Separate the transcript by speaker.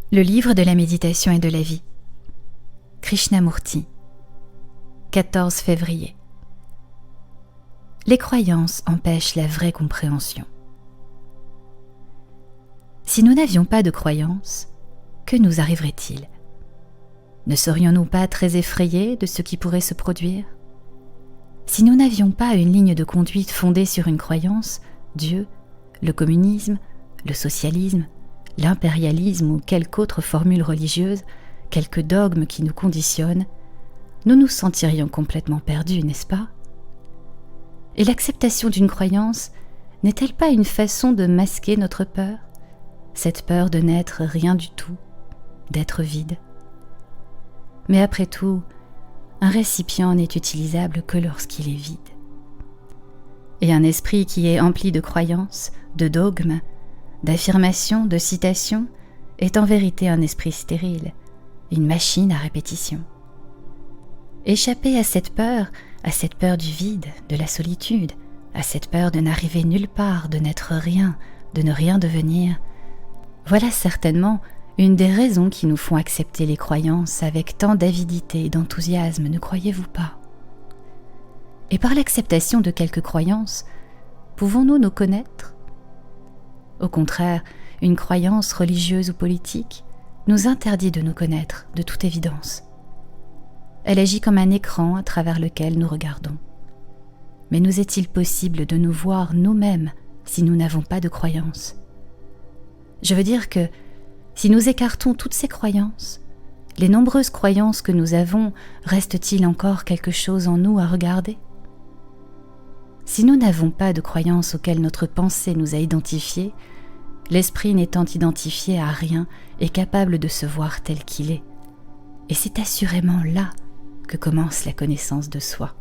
Speaker 1: Le livre de la méditation et de la vie. Krishnamurti. 14 février. Les croyances empêchent la vraie compréhension. Si nous n'avions pas de croyances, que nous arriverait-il? Ne serions-nous pas très effrayés de ce qui pourrait se produire? Si nous n'avions pas une ligne de conduite fondée sur une croyance, Dieu, le communisme, le socialisme, l'impérialisme ou quelque autre formule religieuse, quelque dogme qui nous conditionne, nous nous sentirions complètement perdus, n'est-ce pas? Et l'acceptation d'une croyance n'est-elle pas une façon de masquer notre peur, cette peur de n'être rien du tout, d'être vide? Mais après tout, un récipient n'est utilisable que lorsqu'il est vide. Et un esprit qui est empli de croyances, de dogmes, d'affirmations, de citations, est en vérité un esprit stérile, une machine à répétition. Échapper à cette peur du vide, de la solitude, à cette peur de n'arriver nulle part, de n'être rien, de ne rien devenir, voilà certainement une des raisons qui nous font accepter les croyances avec tant d'avidité et d'enthousiasme, ne croyez-vous pas? Et par l'acceptation de quelques croyances, pouvons-nous nous connaître? Au contraire, une croyance religieuse ou politique nous interdit de nous connaître, de toute évidence. Elle agit comme un écran à travers lequel nous regardons. Mais nous est-il possible de nous voir nous-mêmes si nous n'avons pas de croyances? Je veux dire que, si nous écartons toutes ces croyances, les nombreuses croyances que nous avons, reste-t-il encore quelque chose en nous à regarder? Si nous n'avons pas de croyances auxquelles notre pensée nous a identifiés, l'esprit n'étant identifié à rien est capable de se voir tel qu'il est. Et c'est assurément là que commence la connaissance de soi.